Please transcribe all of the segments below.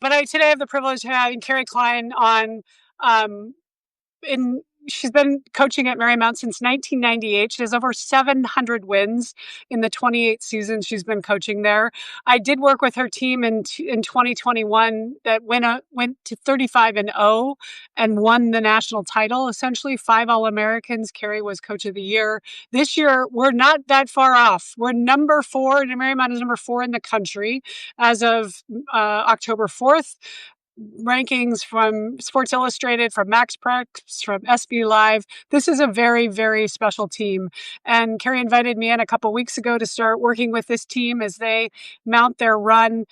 But today I have the privilege of having Cari Klein on. Um, in She's been coaching at Marymount since 1998. She has over 700 wins in the 28 seasons she's been coaching there. I did work with her team in 2021 that went to 35-0 and won the national title. Essentially, 5 All-Americans. Cari was Coach of the Year. This year, we're not that far off. We're number 4, and Marymount is number 4 in the country as of October 4th. Rankings from Sports Illustrated, from Max Preps, from SB Live. This is a very, very special team. And Cari invited me in a couple weeks ago to start working with this team as they mount their run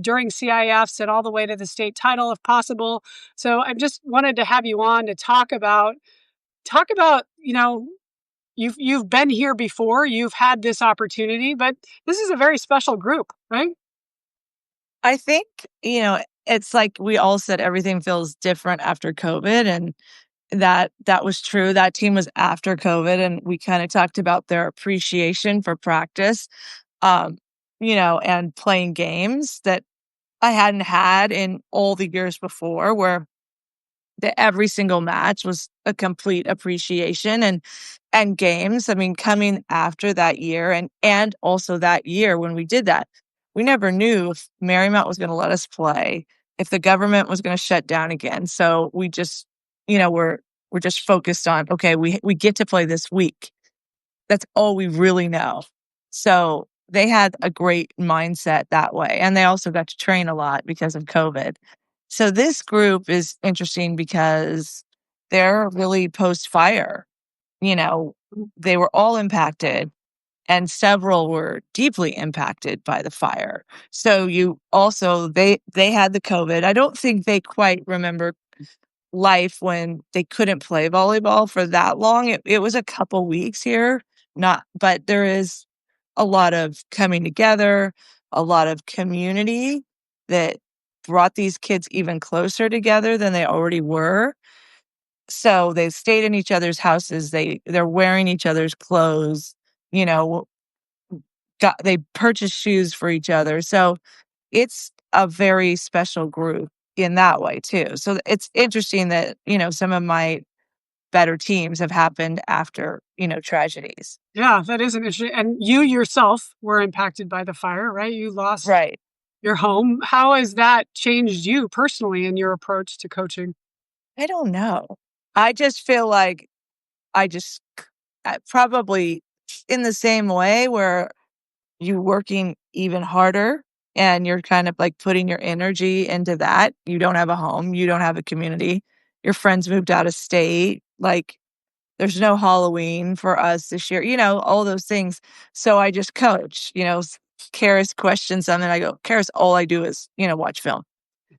during CIFs and all the way to the state title if possible. So I just wanted to have you on to talk about, you've been here before, you've had this opportunity, but this is a very special group, right? I think, it's like we all said everything feels different after COVID, and that was true. That team was after COVID, and we kind of talked about their appreciation for practice, um, and playing games that I hadn't had in all the years before, where every single match was a complete appreciation and games. I mean, coming after that year and also that year when we did that, we never knew if Marymount was going to let us play, if the government was going to shut down again. So we just, we're just focused on, okay, we get to play this week. That's all we really know. So they had a great mindset that way. And they also got to train a lot because of COVID. So this group is interesting because they're really post fire. You know, they were all impacted and several were deeply impacted by the fire. So they had the COVID. I don't think they quite remember life when they couldn't play volleyball for that long. It was a couple weeks here, but there is a lot of coming together, a lot of community that brought these kids even closer together than they already were. So they stayed in each other's houses. They're wearing each other's clothes, you know, they purchased shoes for each other. So it's a very special group in that way too. So it's interesting that, some of my better teams have happened after, tragedies. Yeah, that is an issue. And you yourself were impacted by the fire, right? You lost Right. your home. How has that changed you personally in your approach to coaching? I don't know. I just feel like I just probably in the same way where you working even harder and you're kind of like putting your energy into that. You don't have a home, you don't have a community. Your friends moved out of state. Like there's no Halloween for us this year, all those things. So I just coach, Karis questions something. I go, Karis, all I do is, watch film.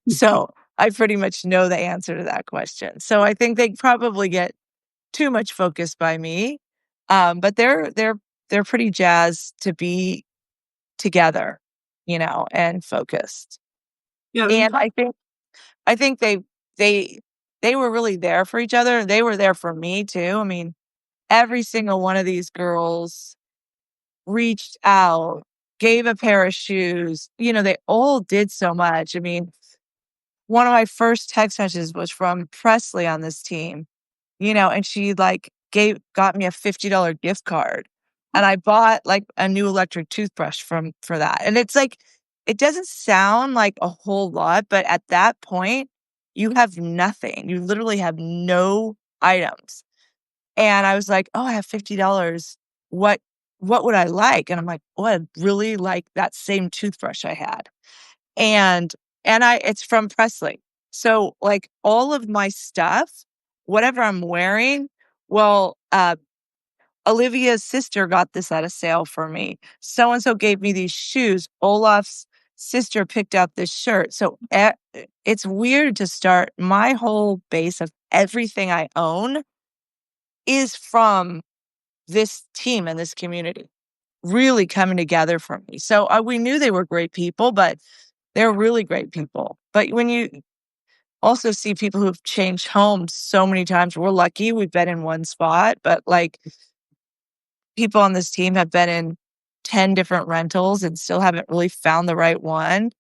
So I pretty much know the answer to that question. So I think they probably get too much focus by me. But they're pretty jazzed to be together, and focused. Yeah, And I think they they were really there for each other. They were there for me too. I mean, every single one of these girls reached out, gave a pair of shoes. They all did so much. I mean, one of my first text messages was from Presley on this team, and she like got me a $50 gift card. And I bought like a new electric toothbrush for that. And it's like, it doesn't sound like a whole lot, but at that point, you have nothing. You literally have no items. And I was like, "Oh, I have $50. What what would I like?" And I'm like, "Oh, I'd really like that same toothbrush I had." And it's from Presley. So, like, all of my stuff, whatever I'm wearing, well, Olivia's sister got this at a sale for me. So and so gave me these shoes. Olaf's sister picked out this shirt. So it's weird to start. My whole base of everything I own is from this team and this community really coming together for me. So we knew they were great people, but they're really great people. But when you also see people who've changed homes so many times, we're lucky we've been in one spot, but like people on this team have been in 10 different rentals and still haven't really found the right one.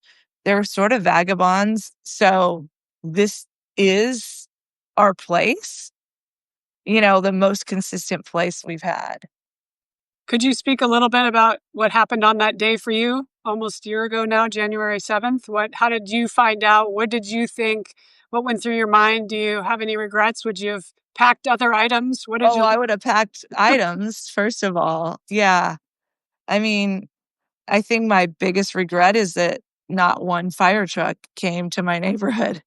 they're sort of vagabonds. So this is our place, the most consistent place we've had. Could you speak a little bit about what happened on that day for you almost a year ago now, January 7th? How did you find out? What did you think? What went through your mind? Do you have any regrets? Would you have packed other items? What did Oh, you I would have packed items, first of all. Yeah. I mean, I think my biggest regret is that not one fire truck came to my neighborhood,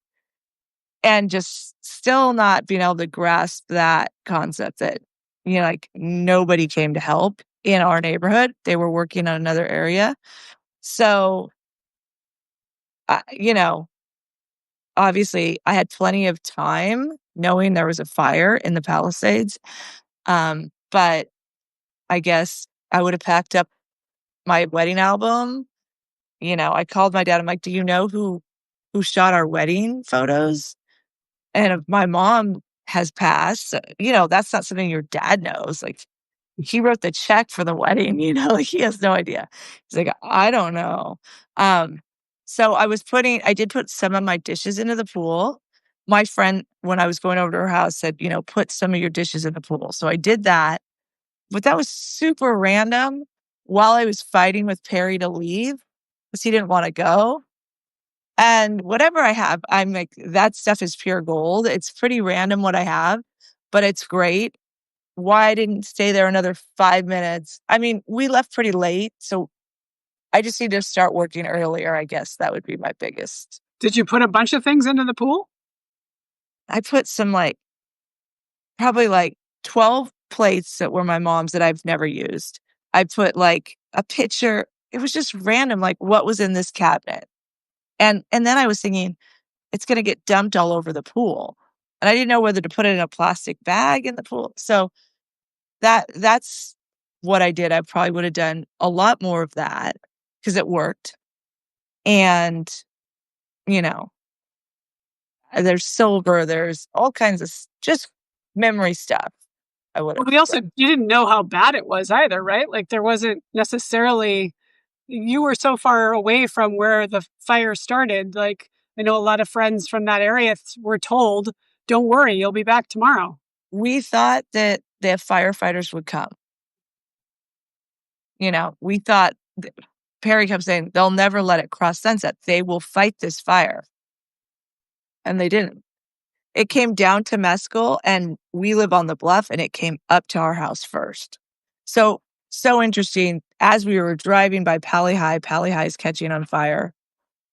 and just still not being able to grasp that concept that, like nobody came to help in our neighborhood. They were working on another area. So, I- you know, obviously I had plenty of time knowing there was a fire in the Palisades. But I guess I would have packed up my wedding album. I called my dad. I'm like, "Do you know who shot our wedding photos?" And if my mom has passed, that's not something your dad knows. Like, he wrote the check for the wedding, like, he has no idea. He's like, "I don't know." Um, so I did put some of my dishes into the pool. My friend, when I was going over to her house, said, "Put some of your dishes in the pool." So I did that, but that was super random while I was fighting with Perry to leave because he didn't wanna go. And whatever I have, I'm like, that stuff is pure gold. It's pretty random what I have, but it's great. Why I didn't stay there another 5 minutes? I mean, we left pretty late, so I just need to start working earlier, I guess that would be my biggest. Did you put a bunch of things into the pool? I put some, probably, 12 plates that were my mom's that I've never used. I put, a pitcher. It was just random, what was in this cabinet? And then I was thinking, it's gonna get dumped all over the pool, and I didn't know whether to put it in a plastic bag in the pool. So that's what I did. I probably would have done a lot more of that because it worked. And, you know, there's silver, there's all kinds of just memory stuff I would Well, have. you didn't know how bad it was either, right? Like there wasn't necessarily, you were so far away from where the fire started. Like I know a lot of friends from that area were told, don't worry, you'll be back tomorrow. We thought that the firefighters would come. We thought Perry kept saying they'll never let it cross sunset. They will fight this fire. And they didn't. It came down to Mescal, and we live on the bluff, and it came up to our house first. So, so interesting. As we were driving by Pali High is catching on fire,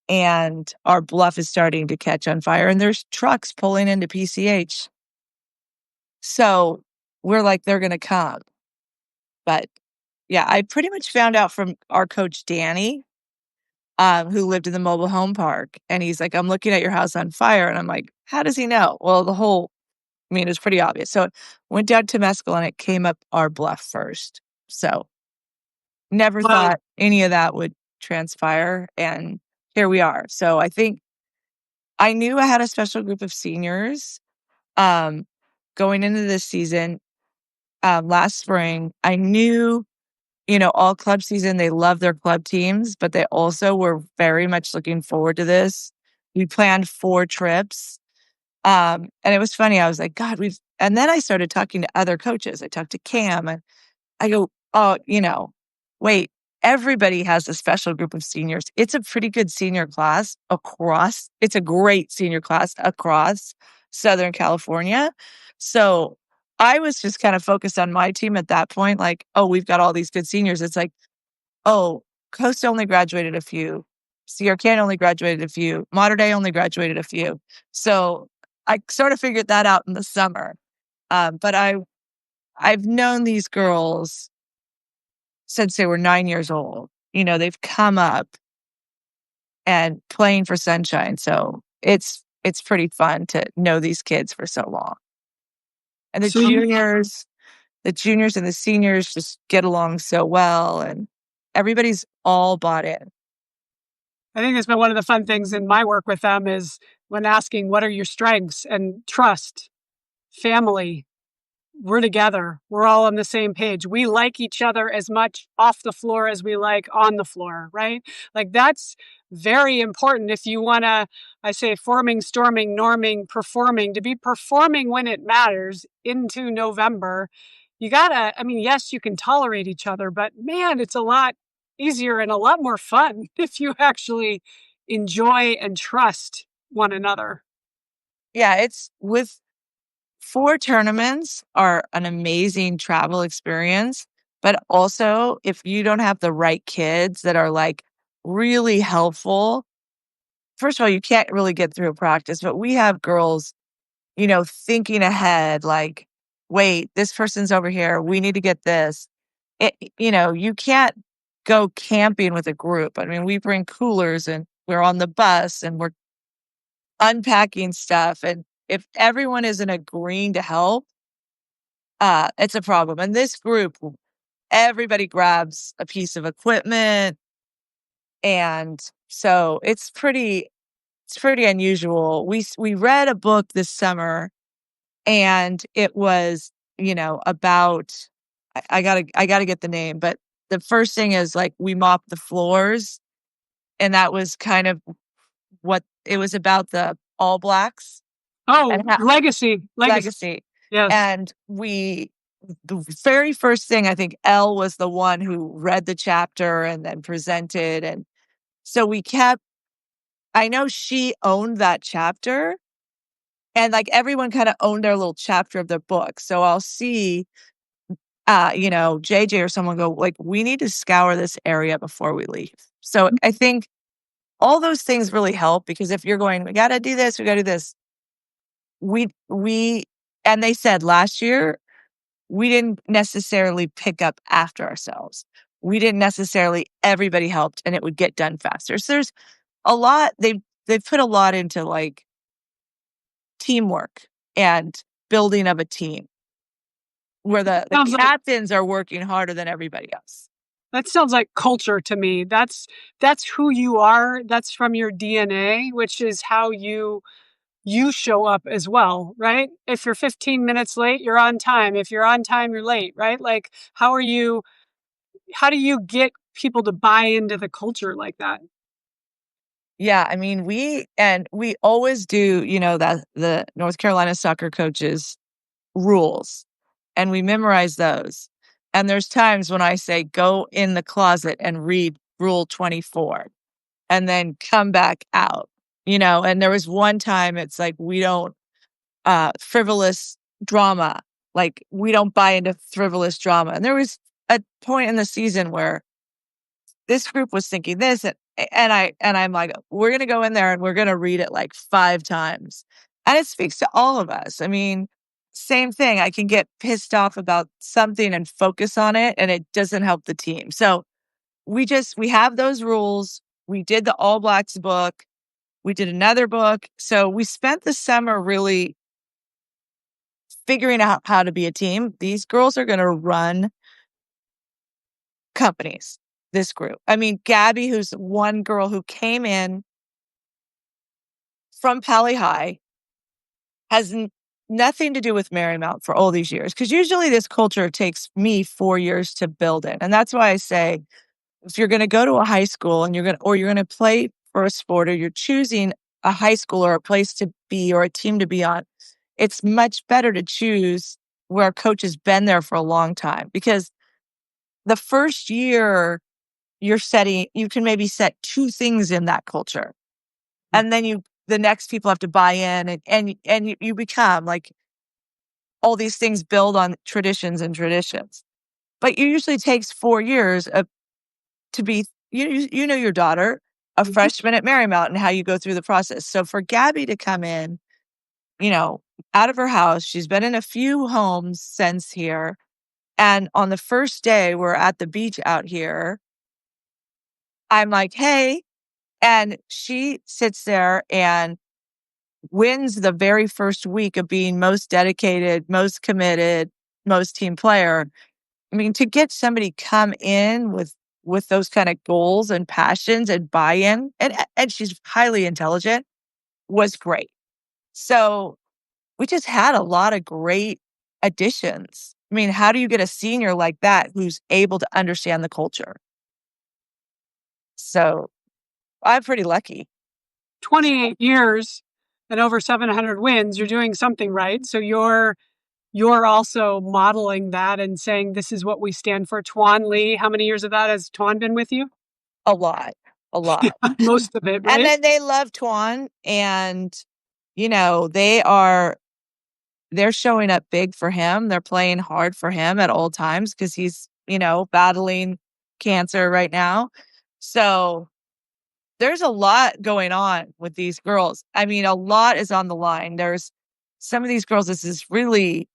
and our bluff is starting to catch on fire, and there's trucks pulling into PCH. So we're like, they're going to come. But yeah, I pretty much found out from our coach, Danny, who lived in the mobile home park. And he's like, "I'm looking at your house on fire." And I'm like, "How does he know?" Well, it was pretty obvious. So it went down to Mescal and it came up our bluff first. So never Wow. thought any of that would transpire. And here we are. So I think I knew I had a special group of seniors um, going into this season. Last spring, I knew, all club season, they love their club teams, but they also were very much looking forward to this. We planned 4 trips. And it was funny. I was like, "God, and then I started talking to other coaches. I talked to Cam and I go, "Oh, wait, everybody has a special group of seniors. It's a pretty good senior class it's a great senior class across Southern California." So I was just kind of focused on my team at that point, like, "Oh, we've got all these good seniors." It's like, "Oh, Coast only graduated a few. Sierra Canyon only graduated a few. Mater Dei only graduated a few." So I sort of figured that out in the summer. But I've known these girls since they were 9 years old. They've come up and playing for Sunshine. So it's pretty fun to know these kids for so long. And So you, the juniors and the seniors just get along so well, and everybody's all bought in. I think it's been one of the fun things in my work with them is when asking what are your strengths and trust, family, we're together. We're all on the same page. We like each other as much off the floor as we like on the floor, right? Like that's very important if you want to, I say, forming, storming, norming, performing, to be performing when it matters into November. You gotta, I mean, yes, you can tolerate each other, but man, it's a lot easier and a lot more fun if you actually enjoy and trust one another. Yeah, it's with 4 tournaments are an amazing travel experience, but also if you don't have the right kids that are, like, really helpful, first of all, you can't really get through a practice, but we have girls, thinking ahead, like, "Wait, this person's over here, we need to get this." You can't go camping with a group. I mean, we bring coolers and we're on the bus and we're unpacking stuff, and if everyone isn't agreeing to help, it's a problem. And this group, everybody grabs a piece of equipment, and so it's pretty unusual. We read a book this summer, and it was, about I gotta get the name, but the first thing is, like, we mop the floors, and that was kind of what it was about the All Blacks and Oh, how legacy. legacy. Yes. And the very first thing, I think Elle was the one who read the chapter and then presented, and so we kept I know she owned that chapter, and, like, everyone kinda owned their little chapter of their book, so I'll see, JJ or someone go, like, "We need to scour this area before we leave." So, I think all those things really help because if you're going, "We gotta do this, we gotta do this," we and they said last year, we didn't necessarily pick up after ourselves. We didn't necessarily everybody helped, and it would get done faster. So, there's a lot they've put a lot into, like, teamwork and building of a team where the Sounds like captains are working harder than everybody else. that sounds like culture to me. That's who you are. That's from your DNA, which is how you show up as well, right? If you're 15 minutes late, you're on time. If you're on time, you're late, right? Like how do you get people to buy into the culture like that? Yeah, I mean, we always do, that the North Carolina soccer coaches rules, and we memorize those. And there's times when I say, "Go in the closet and read rule 24 and then come back out," and there was one time it's like, we don't, frivolous drama, like, we don't buy into frivolous drama. And there was a point in the season where this group was thinking this, and I'm like, "We're gonna go in there and we're gonna read it like 5 times." And it speaks to all of us. I mean, same thing, I can get pissed off about something and focus on it, and it doesn't help the team. So, we have those rules. We did the All Blacks book. We did another book. So, we spent the summer really figuring out how to be a team. These girls are gonna run companies, this group. I mean, Gabby, who's one girl who came in from Pali High, has nothing to do with Marymount for all these years. Because usually this culture takes me 4 years to build it. And that's why I say, if you're gonna go to a high school and you're gonna play for a sport or you're choosing a high school or a place to be or a team to be on, it's much better to choose where a coach has been there for a long time. Because the first year you can maybe set 2 things in that culture. And then the next people have to buy in and you become like all these things build on traditions and traditions. But it usually takes 4 years to be you know your daughter, a Mhm. freshman at Marymount and how you go through the process. So for Gabby to come in, you know, out of her house, she's been in a few homes since here. And on the first day we're at the beach out here, I'm like, "Hey," and she sits there and wins the very first week of being most dedicated, most committed, most team player. I mean, to get somebody come in with those kind of goals and passions and buy-in, and she's highly intelligent, was great. So we just had a lot of great additions. I mean, how do you get a senior like that who's able to understand the culture? So I'm pretty lucky. 28 years and over 700 wins, you're doing something right. So you're also modeling that and saying, this is what we stand for. Tuan Lee, how many years of that has Tuan been with you? A lot, a lot. Most of it, And right? then they love Tuan, and, they're showing up big for him. They're playing hard for him at all times because he's, battling cancer right now. So there's a lot going on with these girls. I mean, a lot is on the line. There's some of these girls, this is really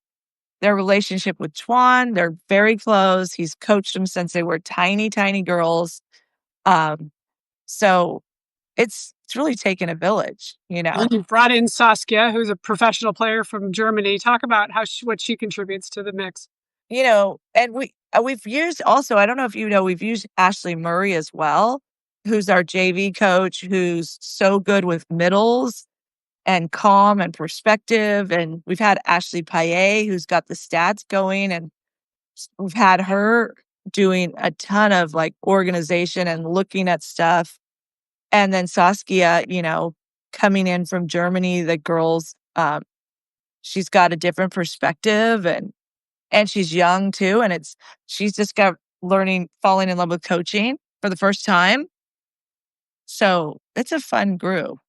their relationship with Tuan. They're very close. He's coached them since they were tiny, tiny girls. Um, so it's really taken a village, And then you brought in Saskia, who's a professional player from Germany. Talk about what she contributes to the mix. And we've used also, I don't know if we've used Ashley Murray as well, who's our JV coach, who's so good with middles and calm and perspective. And we've had Ashley Paillet, who's got the stats going, and we've had her doing a ton of like organization and looking at stuff. And then Saskia, coming in from Germany, the girls, she's got a different perspective, and she's young too. And she's just got falling in love with coaching for the first time. So it's a fun group.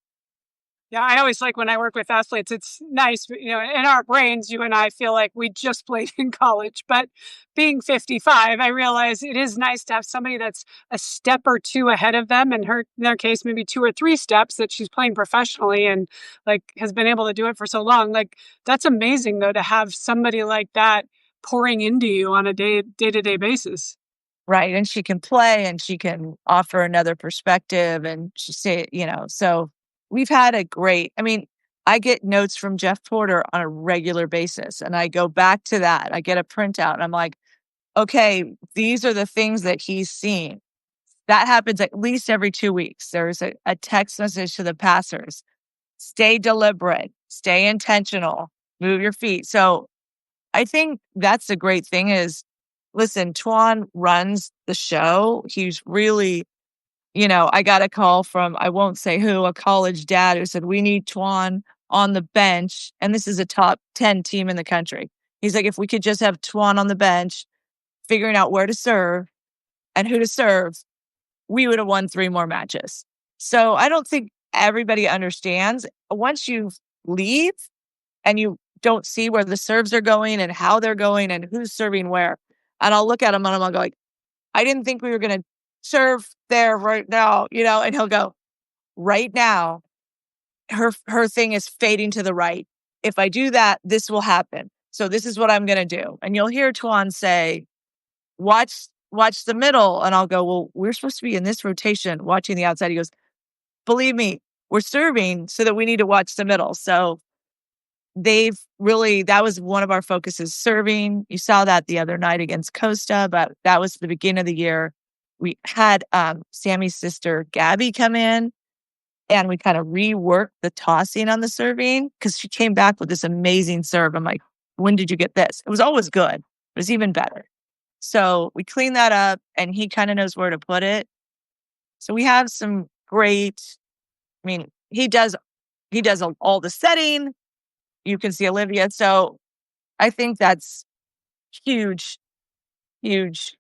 Yeah, I always like when I work with athletes, it's nice, in our brains, you and I feel like we just played in college. But being 55, I realize it is nice to have somebody that's a step or two ahead of them. And in their case, maybe 2 or 3 steps, that she's playing professionally and like has been able to do it for so long. Like, that's amazing, though, to have somebody like that pouring into you on a day-to-day basis. Right. And she can play and she can offer another perspective. And so we've had I get notes from Jeff Porter on a regular basis, and I go back to that. I get a printout and I'm like, okay, these are the things that he's seen. That happens at least every 2 weeks. There's a text message to the passers. Stay deliberate, stay intentional, move your feet. So I think that's the great thing is, listen, Tuan runs the show. He's really, I got a call from, I won't say who, a college dad who said, we need Tuan on the bench. And this is a top 10 team in the country. He's like, if we could just have Tuan on the bench, figuring out where to serve and who to serve, we would have won 3 more matches. So I don't think everybody understands. Once you leave and you don't see where the serves are going and how they're going and who's serving where, and I'll look at him and I'll go like, I didn't think we were going to serve there right now, and he'll go, right now, her thing is fading to the right. If I do that, this will happen. So this is what I'm going to do. And you'll hear Tuan say, watch the middle. And I'll go, well, we're supposed to be in this rotation watching the outside. He goes, believe me, we're serving so that we need to watch the middle. So that was one of our focuses, serving. You saw that the other night against Costa, but that was the beginning of the year. We had Sammy's sister, Gabby, come in, and we kind of reworked the tossing on the serving because she came back with this amazing serve. I'm like, when did you get this? It was always good. It was even better. So we cleaned that up, and he kind of knows where to put it. So we have some great, he does all the setting. You can see Olivia. So I think that's huge, huge.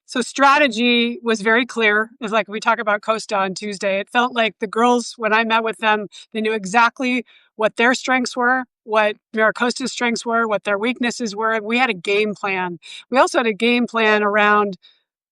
So strategy was very clear. It's like we talk about Costa on Tuesday. It felt like the girls, when I met with them, they knew exactly what their strengths were, what Miracosta's strengths were, what their weaknesses were. We had a game plan. We also had a game plan around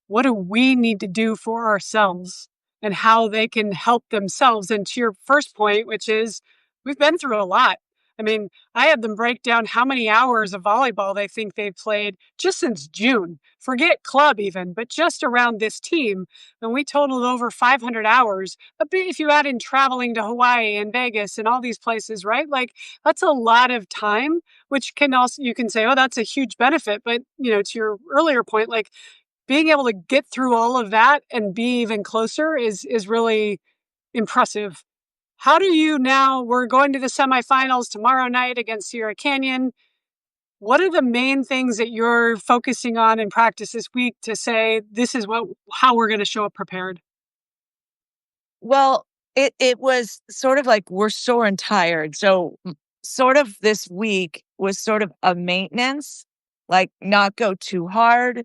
what do we need to do for ourselves and how they can help themselves. And to your first point, which is we've been through a lot. I had them break down how many hours of volleyball they think they've played just since June. Forget club even, but just around this team. And we totaled over 500 hours. But if you add in traveling to Hawaii and Vegas and all these places, right? Like, that's a lot of time, which you can say, oh, that's a huge benefit. But, to your earlier point, like, being able to get through all of that and be even closer is really impressive. How do you now, we're going to the semifinals tomorrow night against Sierra Canyon. What are the main things that you're focusing on in practice this week to say this is how we're going to show up prepared? Well, it was sort of like we're sore and tired. So sort of this week was sort of a maintenance, like not go too hard,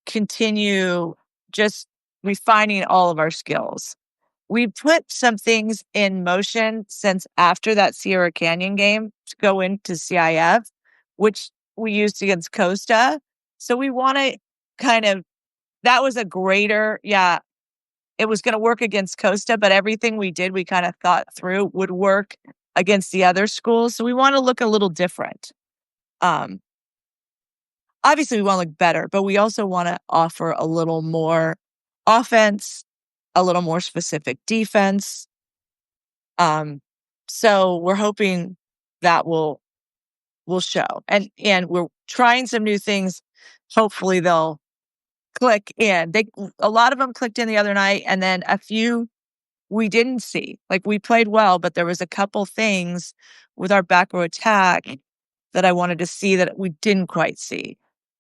continue just refining all of our skills. We put some things in motion since after that Sierra Canyon game to go into CIF, which we used against Costa. So we want to kind of, that was a greater, yeah, it was going to work against Costa, but everything we did, we kind of thought through would work against the other schools. So we want to look a little different. Um, Obviously, we want to look better, but we also want to offer a little more offense, a little more specific defense. So we're hoping that will show, and we're trying some new things. Hopefully, they'll click in. A lot of them clicked in the other night, and then a few we didn't see. Like, we played well, but there was a couple things with our back row attack that I wanted to see that we didn't quite see.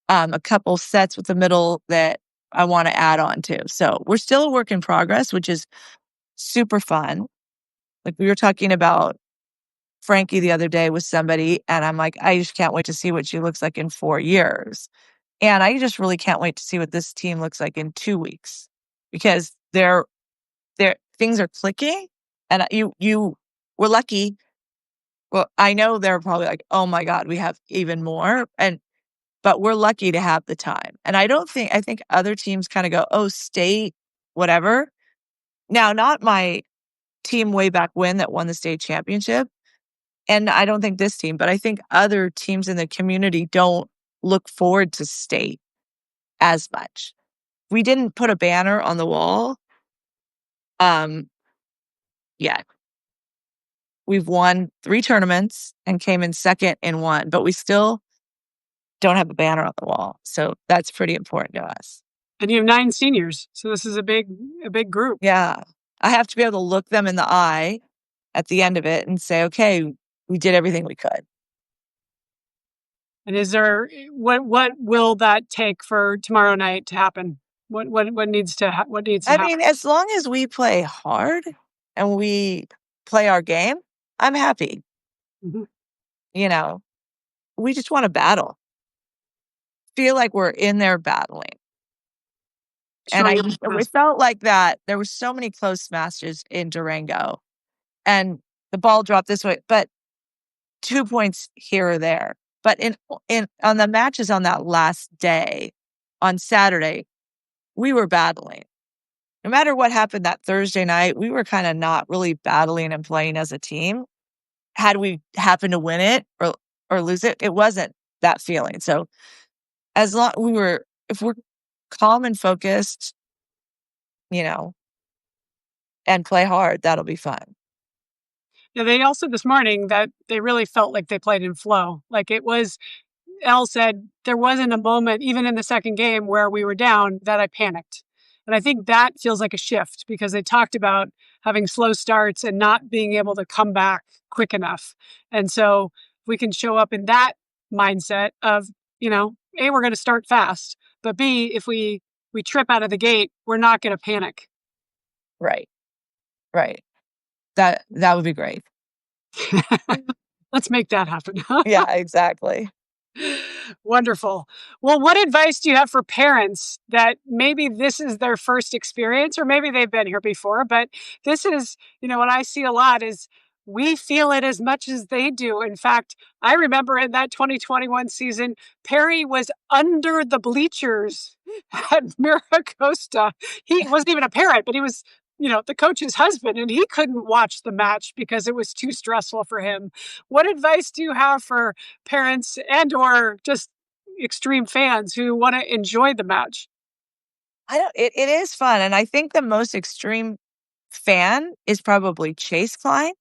A couple sets with the middle that I want to add on to. So we're still a work in progress, which is super fun. Like, we were talking about Frankie the other day with somebody, and I'm like, I just can't wait to see what she looks like in 4 years. And I just really can't wait to see what this team looks like in 2 weeks, because they're things are clicking, and you we're lucky. Well, I know they're probably like, "Oh my god, we have even more," but we're lucky to have the time. And I think other teams kinda go, "Oh, state, whatever." Now, not my team way back when that won the state championship, and I don't think this team, but I think other teams in the community don't look forward to state as much. We didn't put a banner on the wall, um, yet. We've won 3 tournaments and came in second in 1, but we still don't have a banner on the wall, so that's pretty important to us. And you have 9 seniors, so this is a big group. Yeah. I have to be able to look them in the eye at the end of it and say, "Okay, we did everything we could." And is there what will that take for tomorrow night to happen? What needs to I happen? mean, as long as we play hard and we play our game, I'm happy. Mhm. You know, we just wanna battle. Feel like we're in there battling. And Showing up as we best. felt like that. There were so many close matches in Durango, and the ball dropped this way, but 2 points here or there. But in on the matches on that last day, on Saturday, we were battling. No matter what happened that Thursday night, we were kinda not really battling and playing as a team. Had we happened to win it or lose it, it wasn't that feeling. So, as long we were if we're calm and focused, you know, and play hard, that'll be fun. Yeah, they also this morning that they really felt like they played in flow. Like it was Elle said there wasn't a moment, even in the second game where we were down, that I panicked. And I think that feels like a shift because they talked about having slow starts and not being able to come back quick enough. And so if we can show up in that mindset of, A, we're going to start fast, but B, if we trip out of the gate, we're not going to panic. Right, right. That would be great. Let's make that happen. Yeah, exactly. Wonderful. Well, what advice do you have for parents that maybe this is their first experience, or maybe they've been here before, but this is, what I see a lot is we feel it as much as they do. In fact, I remember in that 2021 season, Perry was under the bleachers at Miracosta. He wasn't even a parent, but he was, the coach's husband, and he couldn't watch the match because it was too stressful for him. What advice do you have for parents and or just extreme fans who want to enjoy the match? I don't it is fun, and I think the most extreme fan is probably Chase Klein,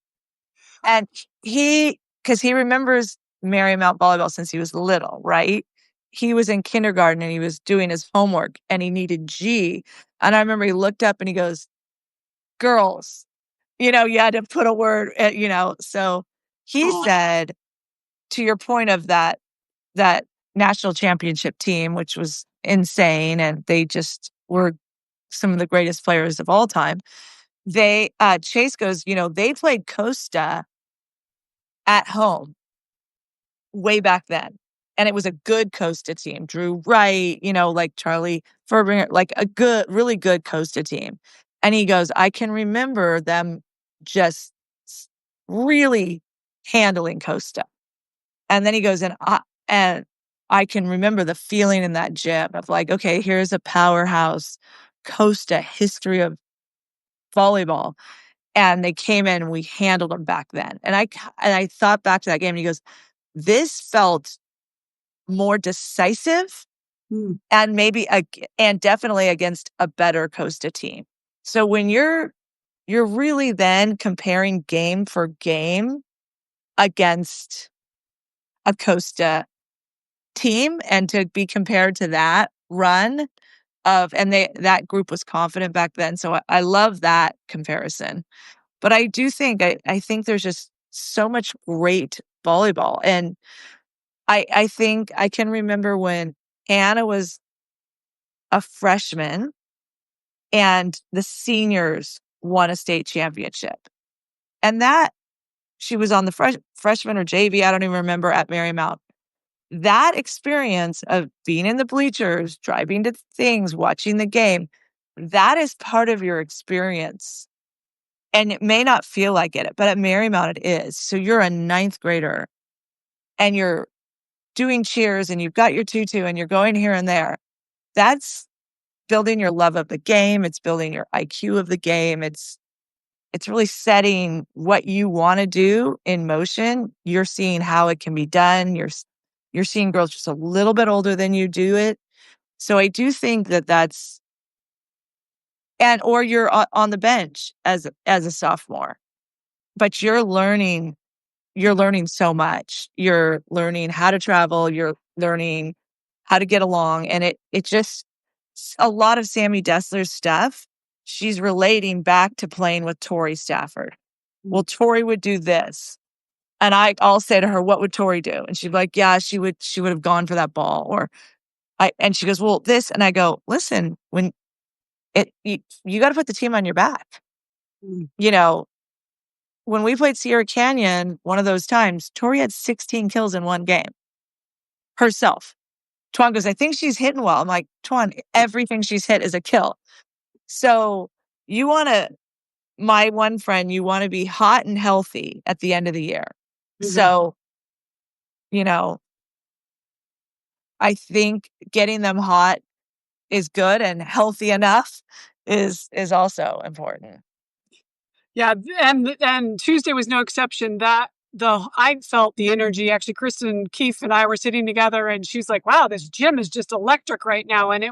and because he remembers Marymount volleyball since he was little, right? He was in kindergarten, and he was doing his homework, and he needed G, and I remember he looked up and he goes, "Girls." You had to put a word, so he Oh, said to your point of that national championship team, which was insane, and they just were some of the greatest players of all time. Chase goes, they played Costa at home way back then. And it was a good Costa team. Drew Wright, like Charlie Furbringer, like a really good Costa team. And he goes, I can remember them just really handling Costa. And then he goes, and I can remember the feeling in that gym of like, okay, here's a powerhouse Costa history of volleyball. And they came in and we handled them back then. And I thought back to that game and he goes, this felt more decisive and and definitely against a better Costa team. So when you're really then comparing game for game against a Costa team and to be compared to that run that group was confident back then. So I love that comparison. But I do think, I think there's just so much great volleyball. And I think I can remember when Anna was a freshman and the seniors won a state championship. And that she was on the freshman or JV, I don't even remember, at Marymount. That experience of being in the bleachers, driving to things, watching the game, that is part of your experience. And it may not feel like it, but at Marymount it is. So you're a ninth grader and you're doing cheers and you've got your tutu and you're going here and there. That's building your love of the game. It's building your IQ of the game. It's really setting what you want to do in motion. You're seeing how it can be done. You're seeing girls just a little bit older than you do it. So I do think that's, or you're on the bench as a sophomore, but you're learning so much. You're learning how to travel. You're learning how to get along. And it just, a lot of Sammy Dessler's stuff, she's relating back to playing with Tori Stafford. Well, Tori would do this. And I'll say to her, what would Tori do? And she'd be like, yeah, she would have gone for that ball. And she goes, well, this. And I go, listen, when you got to put the team on your back. When we played Sierra Canyon, one of those times, Tori had 16 kills in one game herself. Tuan goes, I think she's hitting well. I'm like, Tuan, everything she's hit is a kill. So my one friend, you want to be hot and healthy at the end of the year. Mm-hmm. So, I think getting them hot is good and healthy enough is also important. Yeah, and Tuesday was no exception. I felt the energy. Actually, Kristen Keefe and I were sitting together, and she's like, "Wow, this gym is just electric right now." And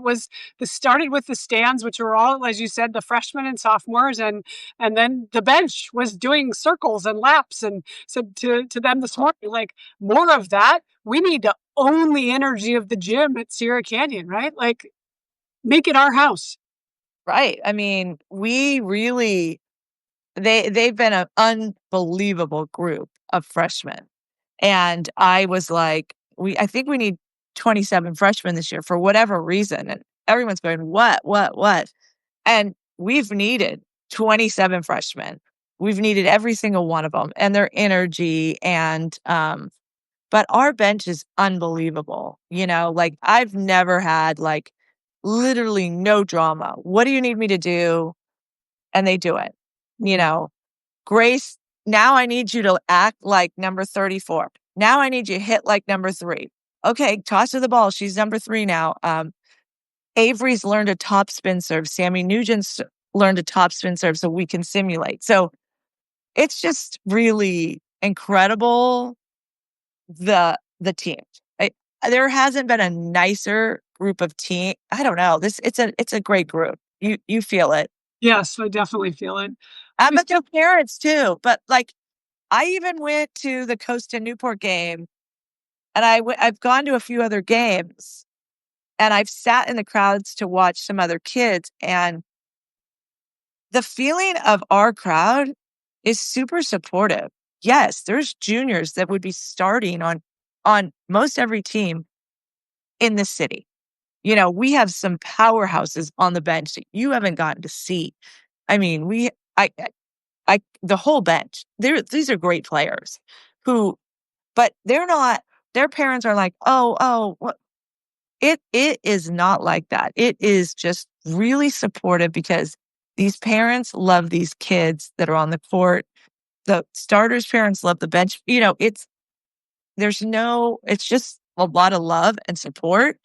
started with the stands, which were all, as you said, the freshmen and sophomores, and then the bench was doing circles and laps. And so to them this morning, like, more of that. We need to own the energy of the gym at Sierra Canyon, right? Like, make it our house. Right. I mean, we really. They've been an unbelievable group of freshmen. And I was like, I think we need 27 freshmen this year for whatever reason. And everyone's going, what? And we've needed 27 freshmen. We've needed every single one of them and their energy. But our bench is unbelievable. Like I've never had like literally no drama. What do you need me to do? And they do it. Grace, now I need you to act like number 34. Now I need you to hit like number 3. Okay, toss her the ball. She's number 3 now. Avery's learned a top spin serve. Sammy Nugent's learned a top spin serve so we can simulate. So it's just really incredible, the team. There hasn't been a nicer group of team. I don't know. It's a great group. You feel it. Yes, I definitely feel it. But their parents too. But like, I even went to the Costa Newport game, and I've gone to a few other games, and I've sat in the crowds to watch some other kids, and the feeling of our crowd is super supportive. Yes, there's juniors that would be starting on on most every team in the city. You know, we have some powerhouses on the bench that you haven't gotten to see. I mean, the whole bench, these are great players who, but they're not, their parents are like, oh, what? It is not like that. It is just really supportive because these parents love these kids that are on the court. The starters' parents love the bench. You know, it's just a lot of love and support.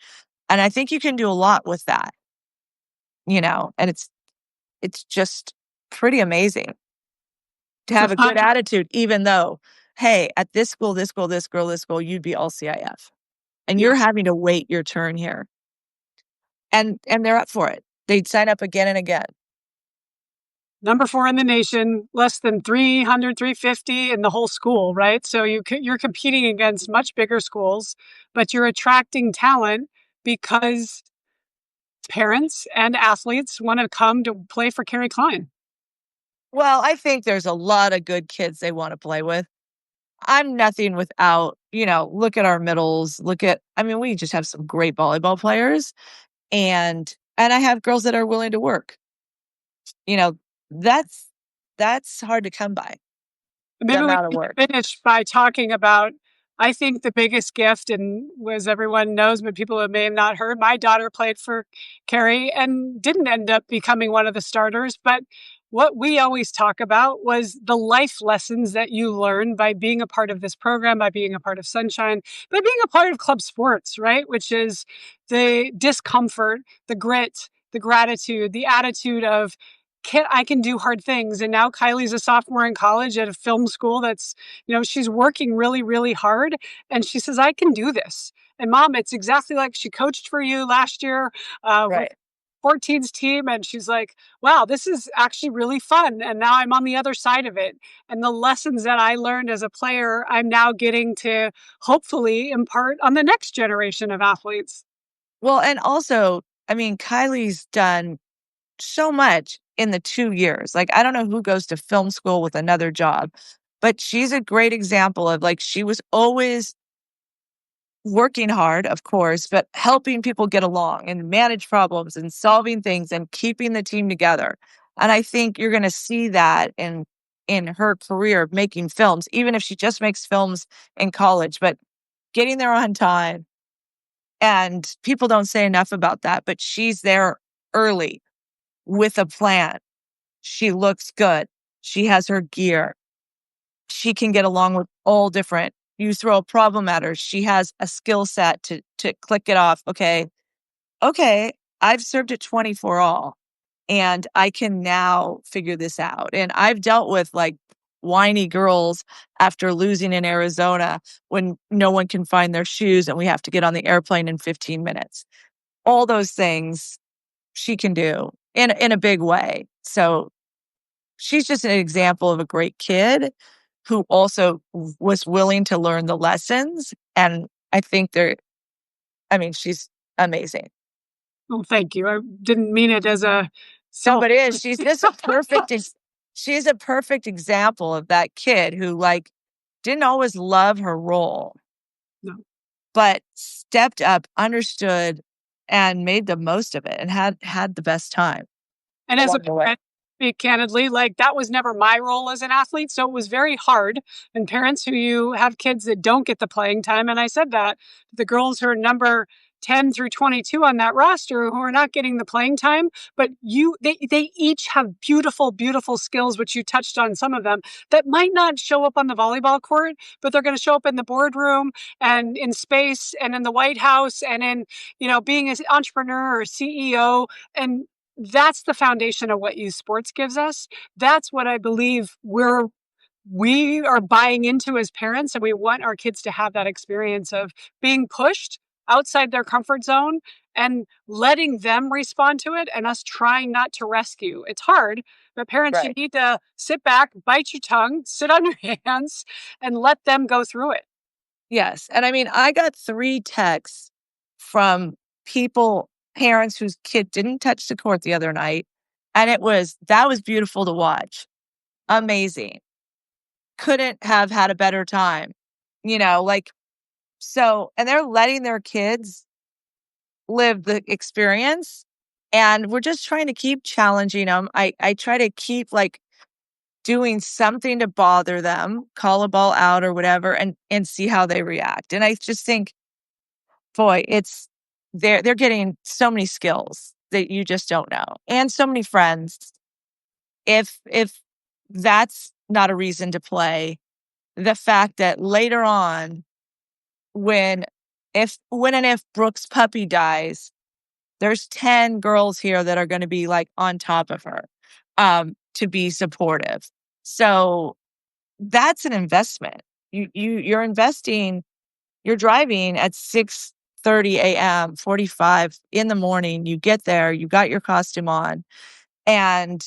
And I think you can do a lot with that, and it's just pretty amazing to It's a have a good fun attitude, even though, hey, at this school, this school, this girl, this school, you'd be all CIF. And you're Yes. having to wait your turn here. And they're up for it. They'd sign up again and again. Number 4 in the nation, less than 300, 350 in the whole school, right? So you're competing against much bigger schools, but you're attracting talent because parents and athletes want to come to play for Cari Klein. Well, I think there's a lot of good kids they want to play with. I'm nothing without, look at our middles, I mean, we just have some great volleyball players and I have girls that are willing to work. You know, that's that's hard to come by, the Maybe we amount of can work. finish by talking about, I think the biggest gift, and as everyone knows, but people who may have not heard, my daughter played for Cari and didn't end up becoming one of the starters. But what we always talk about was the life lessons that you learn by being a part of this program, by being a part of Sunshine, by being a part of club sports, right? Which is the discomfort, the grit, the gratitude, the attitude of, I can do hard things. And now Kylie's a sophomore in college at a film school that's, she's working really, really hard. And she says, I can do this. And mom, it's exactly like she coached for you last year with Right. 14's team. And she's like, wow, this is actually really fun. And now I'm on the other side of it. And the lessons that I learned as a player, I'm now getting to hopefully impart on the next generation of athletes. Well, and also, I mean, Kylie's done so much in the 2 years. Like, I don't know who goes to film school with another job, but she's a great example of, like, she was always working hard, of course, but helping people get along and manage problems and solving things and keeping the team together. And I think you're going to see that in her career of making films, even if she just makes films in college, but getting there on time. And people don't say enough about that, but she's there early with a plan. She looks good. She has her gear. She can get along with all different. You throw a problem at her, she has a skill set to click it off. Okay, I've served at 24 all, and I can now figure this out. And I've dealt with like whiny girls after losing in Arizona when no one can find their shoes and we have to get on the airplane in 15 minutes. All those things she can do in a big way. So she's just an example of a great kid who also was willing to learn the lessons. And I think she's amazing. Well, thank you. I didn't mean it as a No, self. but she's just she's a perfect example of that kid who like didn't always love her role, No. but stepped up, understood, and made the most of it and had the best time And as a along the way. parent, speak candidly, like that was never my role as an athlete. So it was very hard. And parents who you have kids that don't get the playing time, and I said that the girls who are number 10 through 22 on that roster who are not getting the playing time, but they each have beautiful, beautiful skills, which you touched on some of them that might not show up on the volleyball court, but they're going to show up in the boardroom and in space and in the White House and in, being an entrepreneur or CEO. And that's the foundation of what youth sports gives us. That's what I believe we are buying into as parents, and we want our kids to have that experience of being pushed outside their comfort zone and letting them respond to it and us trying not to rescue. It's hard, but parents, you Right. need to sit back, bite your tongue, sit on your hands, and let them go through it. Yes. And I mean, I got 3 texts from parents whose kid didn't touch the court the other night. And that was beautiful to watch. Amazing. Couldn't have had a better time. Like So, and they're letting their kids live the experience. And we're just trying to keep challenging them. I try to keep like doing something to bother them, call a ball out or whatever, and see how they react. And I just think, boy, it's they're getting so many skills that you just don't know, and so many friends. If that's not a reason to play, the fact that later on, when and if Brooke's puppy dies, there's 10 girls here that are going to be like on top of her, to be supportive. So that's an investment. You're investing, you're driving at 6:30 a.m., 45 in the morning. You get there, you got your costume on, and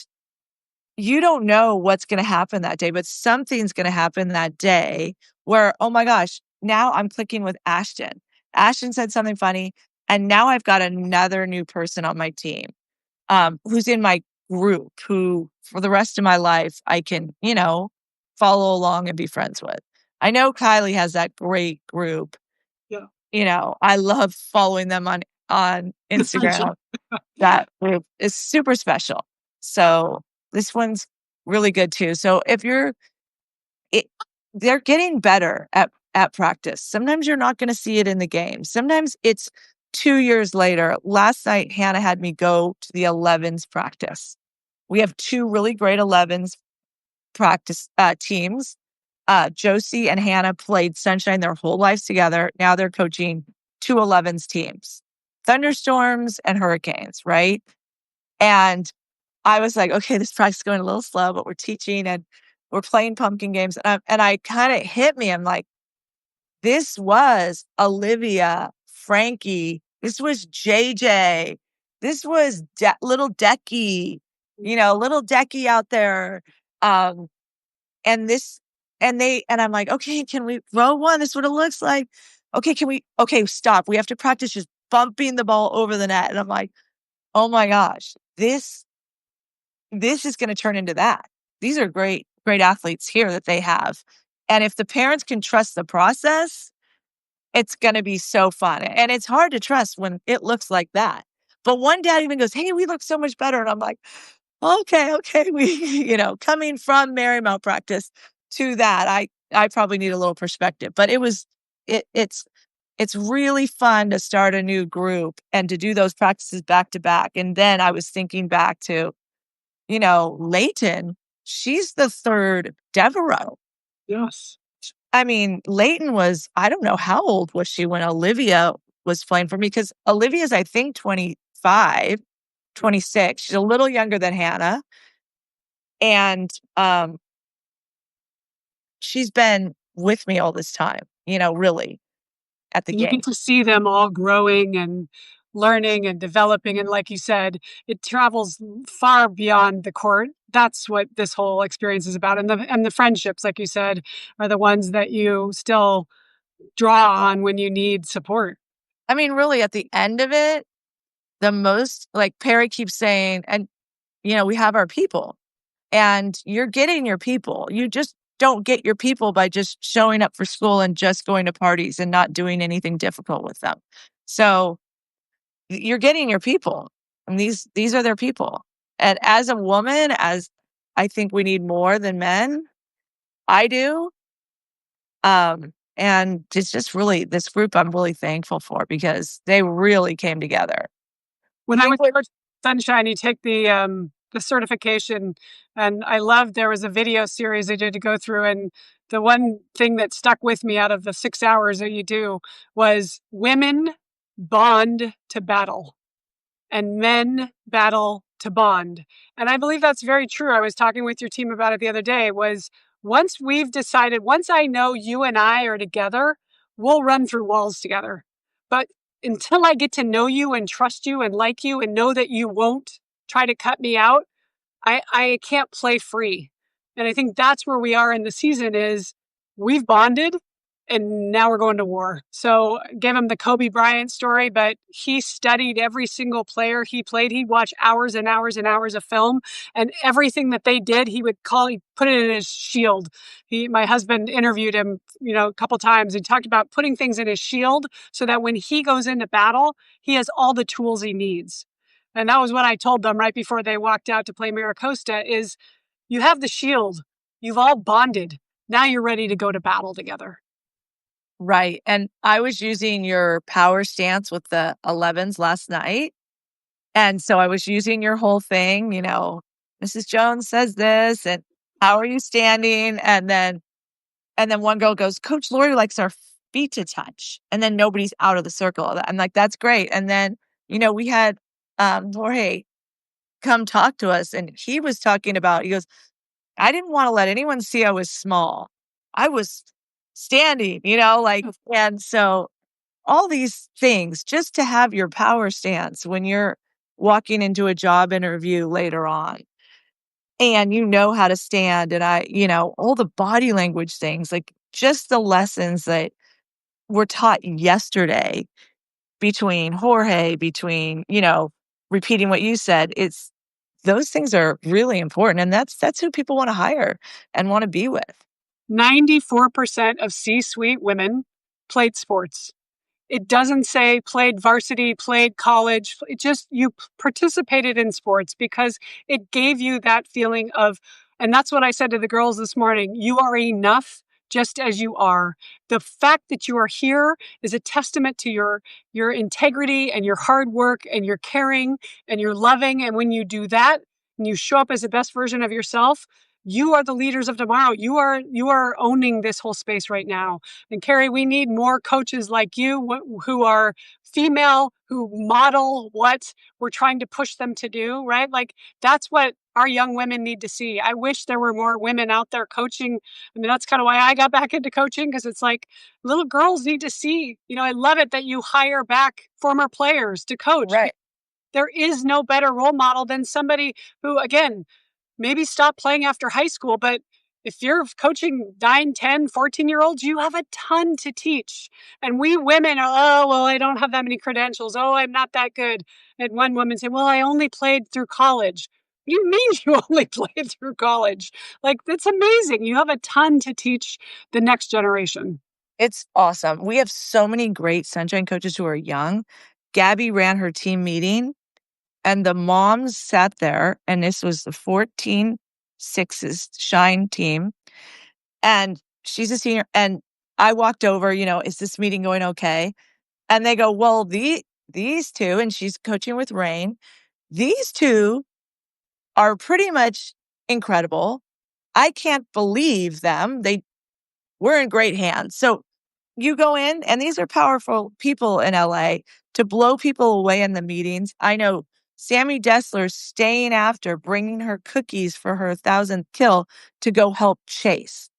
you don't know what's going to happen that day, but something's going to happen that day where, oh my gosh, now I'm clicking with Ashton. Ashton said something funny, and now I've got another new person on my team, who's in my group, who for the rest of my life I can, follow along and be friends with. I know Kylie has that great group. Yeah. I love following them on The friendship. Instagram. That group is super special. So this one's really good too. So if it, they're getting better at practice. Sometimes you're not going to see it in the game. Sometimes it's 2 years later. Last night, Hannah had me go to the 11s practice. We have two really great 11s practice teams. Josie and Hannah played Sunshine their whole lives together. Now they're coaching two 11s teams, thunderstorms and hurricanes, right? And I was like, okay, this practice is going a little slow, but we're teaching and we're playing pumpkin games. And I kind of hit me. I'm like, this was Olivia, Frankie. This was JJ. This was little Decky, little Decky out there. Um, and this, and I'm like, okay, can we row one? This is what it looks like. Okay, stop. We have to practice just bumping the ball over the net. And I'm like, oh my gosh, this is going to turn into that. These are great, great athletes here that they have. And if the parents can trust the process, it's going to be so fun. And it's hard to trust when it looks like that. But one dad even goes, hey, we look so much better. And I'm like, okay. We, coming from Marymount practice to that, I probably need a little perspective. But it's really fun to start a new group and to do those practices back to back. And then I was thinking back to, Leighton, she's the third Devereaux. Yes. I mean, Leighton was, I don't know how old was she when Olivia was playing for me, because Olivia's, I think, 25, 26. She's a little younger than Hannah. And she's been with me all this time, really at the And you game. get to see them all growing and learning and developing. And like you said, it travels far beyond the court. That's what this whole experience is about. And the friendships, like you said, are the ones that you still draw on when you need support. I mean, really, at the end of it, the most, like Perry keeps saying, and, we have our people, and you're getting your people. You just don't get your people by just showing up for school and just going to parties and not doing anything difficult with them. So you're getting your people, and these are their people. And as a woman, as I think we need more than men, I do. And it's just really this group I'm really thankful for, because they really came together. When I was Coach Sunshine, you take the certification, and I loved, there was a video series they did to go through, and the one thing that stuck with me out of the 6 hours that you do was women bond to battle and men battle to bond. And I believe that's very true. I was talking with your team about it the other day, was once we've decided, once I know you and I are together, we'll run through walls together. But until I get to know you and trust you and like you and know that you won't try to cut me out, I can't play free. And I think that's where we are in the season, is we've bonded. and now we're going to war. So give him the Kobe Bryant story, but he studied every single player he played. He'd watch hours and hours and hours of film, and everything that they did, he put it in his shield. My husband interviewed him, a couple times. He talked about putting things in his shield so that when he goes into battle, he has all the tools he needs. And that was what I told them right before they walked out to play Maricosta is you have the shield. You've all bonded. Now you're ready to go to battle together. Right, and I was using your power stance with the 11s last night, and so I was using your whole thing, "Mrs. Jones says this, and how are you standing?" And then one girl goes, "Coach Lori likes our feet to touch," and then nobody's out of the circle. I'm like, "That's great," and then, we had, Jorge come talk to us, and he was talking about he goes, "I didn't wanna let anyone see I was small. I was standing," and so all these things just to have your power stance when you're walking into a job interview later on and you know how to stand and all the body language things, like just the lessons that were taught yesterday between Jorge, repeating what you said, it's those things are really important and that's who people want to hire and want to be with. 94% of C-suite women played sports. It doesn't say played varsity, played college. It just, you participated in sports because it gave you that feeling of, and that's what I said to the girls this morning, you are enough just as you are. The fact that you are here is a testament to your integrity and your hard work and your caring and your loving. And when you do that and you show up as the best version of yourself, you are the leaders of tomorrow. You are owning this whole space right now. And Cari, we need more coaches like you who are female, who model what we're trying to push them to do, right? Like that's what our young women need to see. I wish there were more women out there coaching. I mean, that's kind of why I got back into coaching because it's like little girls need to see. I love it that you hire back former players to coach. Right. There is no better role model than somebody who, again, maybe stop playing after high school, but if you're coaching 9, 10, 14-year-olds, you have a ton to teach. And we women are, oh, well, I don't have that many credentials. Oh, I'm not that good. And one woman said, well, I only played through college. What do you mean you only played through college? Like, that's amazing. You have a ton to teach the next generation. It's awesome. We have so many great Sunshine coaches who are young. Gabby ran her team meeting and the moms sat there, and this was the 14 sixes Shine team. And she's a senior. And I walked over, is this meeting going okay? And they go, well, these two, and she's coaching with Rain, these two are pretty much incredible. I can't believe them. We're in great hands. So you go in, and these are powerful people in LA to blow people away in the meetings. I know Sammy Dessler's staying after, bringing her cookies for her 1,000th kill to go help Chase.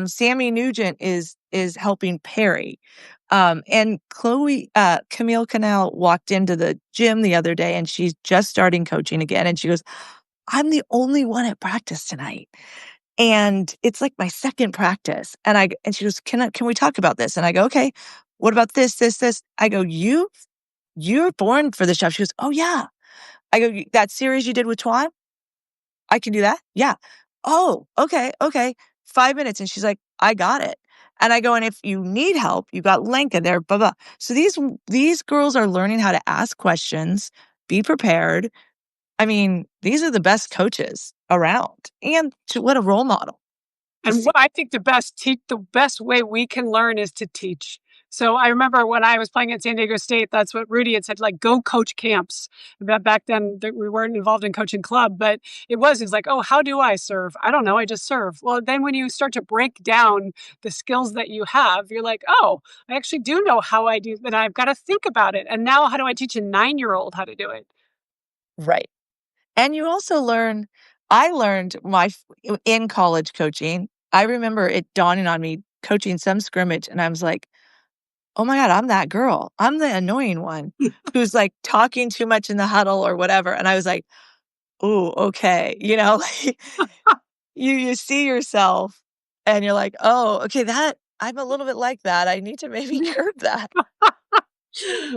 Sammy Nugent is helping Perry. And Camille Canal walked into the gym the other day, and she's just starting coaching again. And she goes, I'm the only one at practice tonight. And it's like my second practice. And she goes, can we talk about this? And I go, okay, what about this, this, this? I go, you're born for this job. She goes, oh yeah. I go, that series you did with Twan? I can do that? Yeah. Oh, okay. 5 minutes. And she's like, I got it. And I go, and if you need help, you got Lenka there, blah, blah. So these girls are learning how to ask questions, be prepared. I mean, these are the best coaches around. And what a role model. And what I think the best way we can learn is to teach. So I remember when I was playing at San Diego State, that's what Rudy had said, like, go coach camps. Back then, we weren't involved in coaching club, but it was like, oh, how do I serve? I don't know. I just serve. Well, then when you start to break down the skills that you have, you're like, oh, I actually do know how I do, but I've got to think about it. And now how do I teach a 9-year-old how to do it? Right. And you also I learned in college coaching, I remember it dawning on me coaching some scrimmage, and I was like, oh my God, I'm that girl. I'm the annoying one who's like talking too much in the huddle or whatever. And I was like, oh, okay. Like, you see yourself and you're like, oh, okay, I'm a little bit like that. I need to maybe curb that.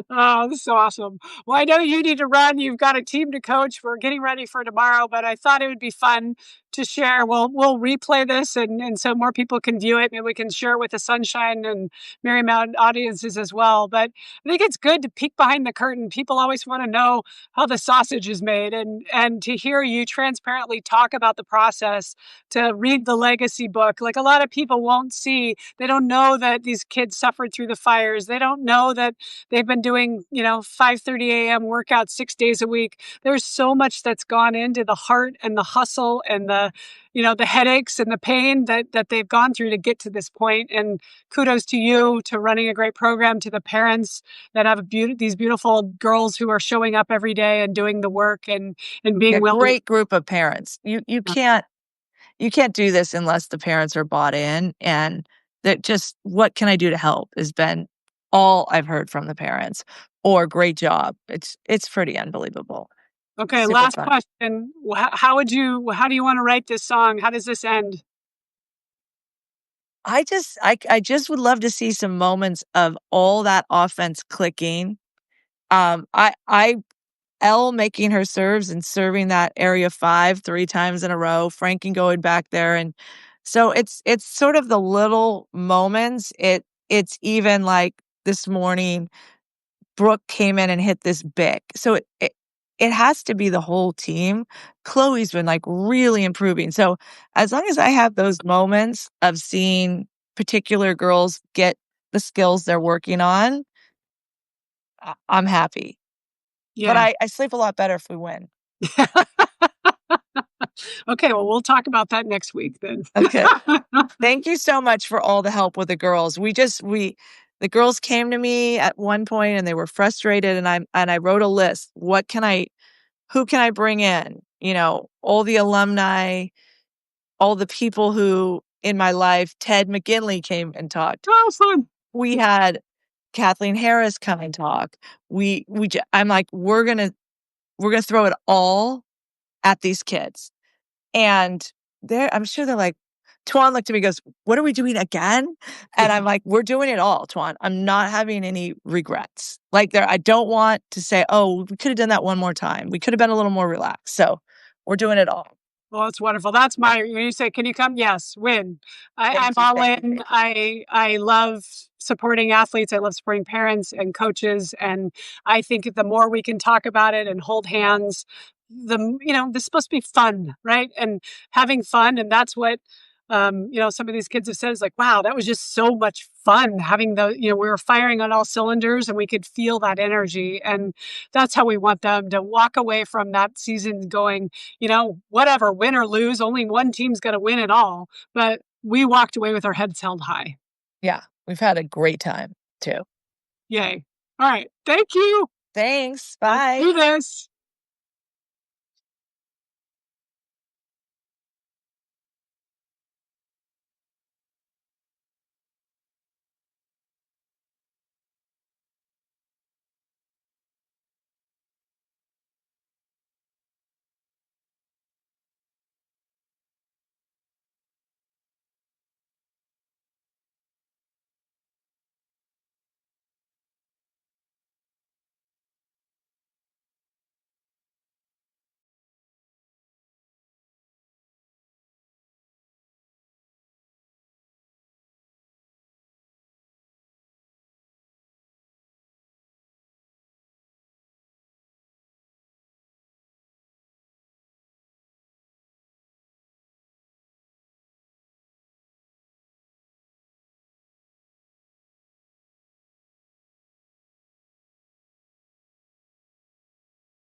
Oh, this is so awesome. Well, I know you need to run. You've got a team to coach. We're getting ready for tomorrow, but I thought it would be fun to share. We'll replay this and so more people can view it. Maybe we can share it with the Sunshine and Marymount audiences as well. But I think it's good to peek behind the curtain. People always want to know how the sausage is made and to hear you transparently talk about the process, to read the legacy book. Like a lot of people won't see, they don't know that these kids suffered through the fires. They don't know that they've been doing, 5:30 a.m. workouts 6 days a week. There's so much that's gone into the heart and the hustle and the headaches and the pain that they've gone through to get to this point. And kudos to you, to running a great program, to the parents that have these beautiful girls who are showing up every day and doing the work and A being willing. great group of parents. You can't do this unless the parents are bought in, and that just, "What can I do to help?" has been all I've heard from the parents, or "Great job." It's pretty unbelievable. Okay, Super last fun. question. How do you want to write this song? How does this end? I just would love to see some moments of all that offense clicking. I Elle making her serves and serving that area 5 3 times in a row, Franken going back there, and so it's sort of the little moments. It's even like this morning, Brooke came in and hit this big. So it has to be the whole team. Chloe's been, like, really improving. So as long as I have those moments of seeing particular girls get the skills they're working on, I'm happy. But Yeah. I sleep a lot better if we win. Okay, well, we'll talk about that next week then. Okay. Thank you so much for all the help with the girls. We the girls came to me at one point and they were frustrated, and I wrote a list. Who can I bring in? All the alumni, all the people who in my life. Ted McGinley came and talked. Oh, fun. We had Kathleen Harris come and talk. I'm like, we're gonna throw it all at these kids. And I'm sure they're like, Tuan looked at me and goes, "What are we doing again?" And I'm like, "We're doing it all, Tuan. I'm not having any regrets. Like, I don't want to say, oh, we could have done that one more time. We could have been a little more relaxed. So we're doing it all." Well, that's wonderful. That's when you say, "Can you come?" Yes, win. I'm Thank you. all Thank you. in. Thank you. I love supporting athletes. I love supporting parents and coaches. And I think the more we can talk about it and hold hands, this is supposed to be fun, right? And having fun. And that's what, some of these kids have said is like, wow, that was just so much fun having we were firing on all cylinders and we could feel that energy. And that's how we want them to walk away from that season going, whatever, win or lose, only one team's going to win it all. But we walked away with our heads held high. Yeah, we've had a great time too. Yay. All right. Thank you. Thanks. Let's Bye. do this.